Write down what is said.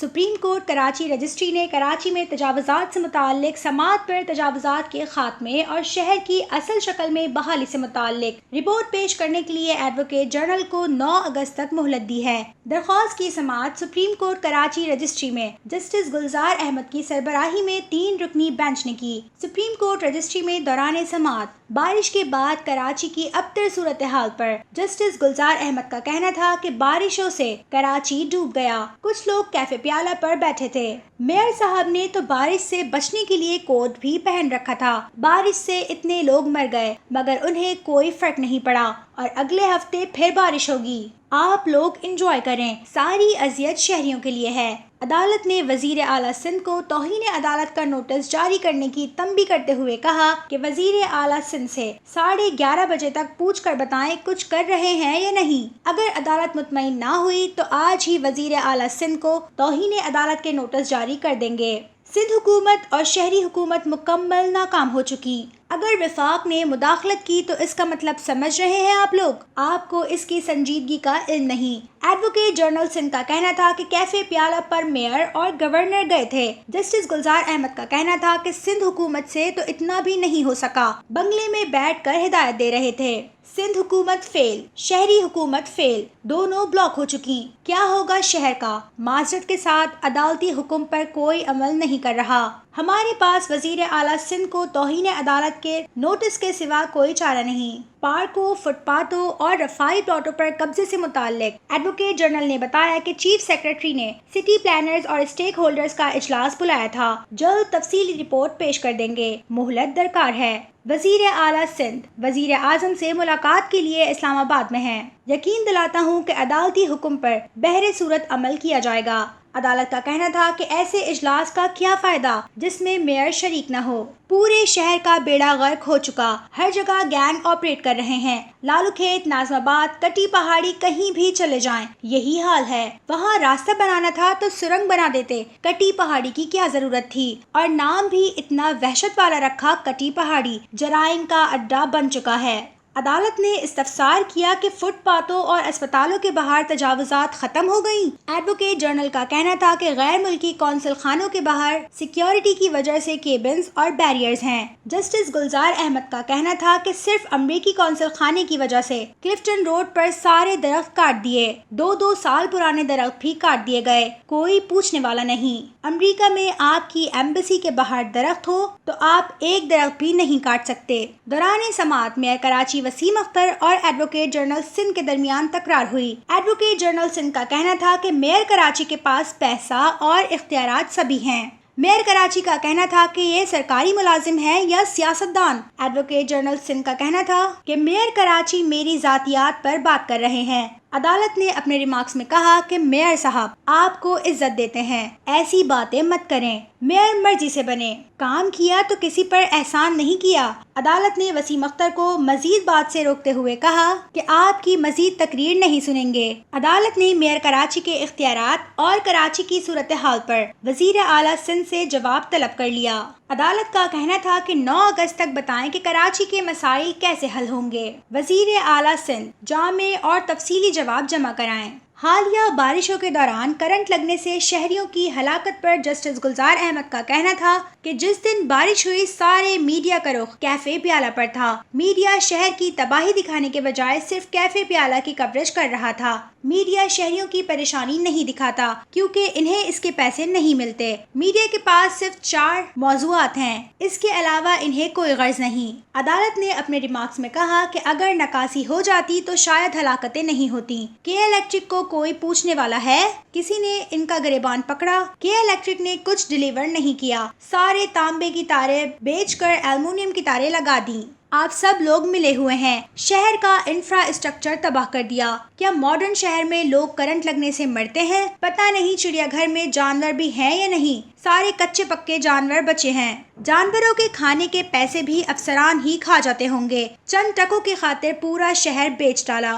Supreme court Karachi registry نے کراچی میں تجاوزات سے متعلق سماعت پر تجاوزات کے خاتمے اور شہر کی اصل شکل میں بحالی سے متعلق رپورٹ پیش کرنے کے لیے ایڈوکیٹ جنرل کو 9 اگست تک مہلت دی ہے۔ درخواست کی سماعت سپریم کورٹ کراچی رجسٹری میں جسٹس گلزار احمد کی سربراہی میں 3 رکنی بینچ نے کی۔ سپریم کورٹ رجسٹری میں دوران سماعت بارش کے بعد کراچی کی ابتر صورتحال پر جسٹس گلزار احمد کا کہنا تھا کہ بارشوں سے کراچی ڈوب گیا۔ کچھ لوگ کیفے پیالہ پر بیٹھے تھے۔ میئر صاحب نے تو بارش سے بچنے کے لیے کوٹ بھی پہن رکھا تھا۔ بارش سے اتنے لوگ مر گئے مگر انہیں کوئی فرق نہیں پڑا اور اگلے ہفتے پھر بارش ہوگی۔ آپ لوگ انجوائے کریں، ساری اذیت شہریوں کے لیے ہے۔ عدالت نے وزیر اعلیٰ سندھ کو توہین عدالت کا نوٹس جاری کرنے کی تنبیہ کرتے ہوئے کہا کہ وزیر اعلیٰ سندھ سے 11:30 بجے تک پوچھ کر بتائیں کچھ کر رہے ہیں یا نہیں۔ اگر عدالت مطمئن نہ ہوئی تو آج ہی وزیر اعلیٰ سندھ کو توہین عدالت کے نوٹس جاری کر دیں گے۔ سندھ حکومت اور شہری حکومت مکمل ناکام ہو چکی۔ اگر وفاق نے مداخلت کی تو اس کا مطلب سمجھ رہے ہیں آپ لوگ؟ آپ کو اس کی سنجیدگی کا علم نہیں۔ ایڈوکیٹ جنرل سندھ کا کہنا تھا کہ کیفے پیالہ پر میئر اور گورنر گئے تھے۔ جسٹس گلزار احمد کا کہنا تھا کہ سندھ حکومت سے تو اتنا بھی نہیں ہو سکا، بنگلے میں بیٹھ کر ہدایت دے رہے تھے۔ سندھ حکومت فیل، شہری حکومت فیل، دونوں بلاک ہو چکی۔ کیا ہوگا شہر کا؟ معذرت کے ساتھ عدالتی حکم پر کوئی عمل نہیں کر رہا۔ ہمارے پاس وزیر اعلیٰ سندھ کو توہین عدالت کے نوٹس کے سوا کوئی چارہ نہیں۔ پارکوں، فٹ پاتھوں اور رفاہی پلاٹوں پر قبضے سے متعلق ایڈوکیٹ جنرل نے بتایا کہ چیف سیکرٹری نے سٹی پلانرز اور اسٹیک ہولڈرز کا اجلاس بلایا تھا، جلد تفصیلی رپورٹ پیش کر دیں گے، مہلت درکار ہے۔ وزیر اعلیٰ سندھ وزیر اعظم سے ملاقات کے لیے اسلام آباد میں ہیں۔ یقین دلاتا ہوں کہ عدالتی حکم پر بہر صورت عمل کیا جائے گا۔ عدالت کا کہنا تھا کہ ایسے اجلاس کا کیا فائدہ جس میں میئر شریک نہ ہو۔ پورے شہر کا بیڑا غرق ہو چکا، ہر جگہ گینگ آپریٹ کر رہے ہیں۔ لالو کھیت، ناظم آباد، کٹی پہاڑی، کہیں بھی چلے جائیں یہی حال ہے۔ وہاں راستہ بنانا تھا تو سرنگ بنا دیتے، کٹی پہاڑی کی کیا ضرورت تھی؟ اور نام بھی اتنا وحشت والا رکھا، کٹی پہاڑی، جرائم کا اڈا بن چکا ہے۔ عدالت نے استفسار کیا کہ فٹ پاتھوں اور اسپتالوں کے باہر تجاوزات ختم ہو گئیں۔ ایڈوکیٹ جنرل کا کہنا تھا کہ غیر ملکی کونسل خانوں کے باہر سیکیورٹی کی وجہ سے کیبنز اور بیریئرز ہیں۔ جسٹس گلزار احمد کا کہنا تھا کہ صرف امریکی کونسل خانے کی وجہ سے کلفٹن روڈ پر سارے درخت کاٹ دیے، 2 سال پرانے درخت بھی کاٹ دیے گئے، کوئی پوچھنے والا نہیں۔ امریکہ میں آپ کی ایمبیسی کے باہر درخت ہو تو آپ ایک درخت بھی نہیں کاٹ سکتے۔ دوران سماعت میئر کراچی وسیم اختر اور ایڈوکیٹ جنرل سندھ کے درمیان تکرار ہوئی۔ ایڈوکیٹ جنرل سندھ کا کہنا تھا کہ میئر کراچی کے پاس پیسہ اور اختیارات سبھی ہیں۔ میئر کراچی کا کہنا تھا کہ یہ سرکاری ملازم ہے یا سیاستدان۔ ایڈوکیٹ جنرل سندھ کا کہنا تھا کہ میئر کراچی میری ذاتیات پر بات کر رہے ہیں۔ عدالت نے اپنے ریمارکس میں کہا کہ میئر صاحب آپ کو عزت دیتے ہیں، ایسی باتیں مت کریں، میئر مرضی سے بنے، کام کیا تو کسی پر احسان نہیں کیا۔ عدالت نے وسیم اختر کو مزید بات سے روکتے ہوئے کہا کہ آپ کی مزید تقریر نہیں سنیں گے۔ عدالت نے میئر کراچی کے اختیارات اور کراچی کی صورتحال پر وزیر اعلیٰ سندھ سے جواب طلب کر لیا۔ عدالت کا کہنا تھا کہ 9 اگست تک بتائیں کہ کراچی کے مسائل کیسے حل ہوں گے۔ وزیر اعلیٰ سندھ جامع اور تفصیلی جواب جمع کرائیں۔ حالیہ بارشوں کے دوران کرنٹ لگنے سے شہریوں کی ہلاکت پر جسٹس گلزار احمد کا کہنا تھا کہ جس دن بارش ہوئی سارے میڈیا کا رخ کیفے پیالہ پر تھا۔ میڈیا شہر کی تباہی دکھانے کے بجائے صرف کیفے پیالہ کی کوریج کر رہا تھا۔ میڈیا شہریوں کی پریشانی نہیں دکھاتا کیونکہ انہیں اس کے پیسے نہیں ملتے۔ میڈیا کے پاس صرف 4 موضوعات ہیں، اس کے علاوہ انہیں کوئی غرض نہیں۔ عدالت نے اپنے ریمارکس میں کہا کہ اگر نکاسی ہو جاتی تو شاید ہلاکتیں نہیں ہوتی۔ کے الیکٹرک کو کوئی پوچھنے والا ہے؟ کسی نے ان کا گریبان پکڑا؟ کے الیکٹرک نے کچھ ڈیلیور نہیں کیا، سارے تانبے کی تاریں بیچ کر ایلومینیم کی تاریں لگا دیں۔ آپ سب لوگ ملے ہوئے ہیں، شہر کا انفراسٹرکچر تباہ کر دیا۔ کیا ماڈرن شہر میں لوگ کرنٹ لگنے سے مرتے ہیں؟ پتہ نہیں چڑیا گھر میں جانور بھی ہیں یا نہیں، سارے کچے پکے جانور بچے ہیں۔ جانوروں کے کھانے کے پیسے بھی افسران ہی کھا جاتے ہوں گے۔ چند ٹکوں کی خاطر پورا شہر بیچ ڈالا۔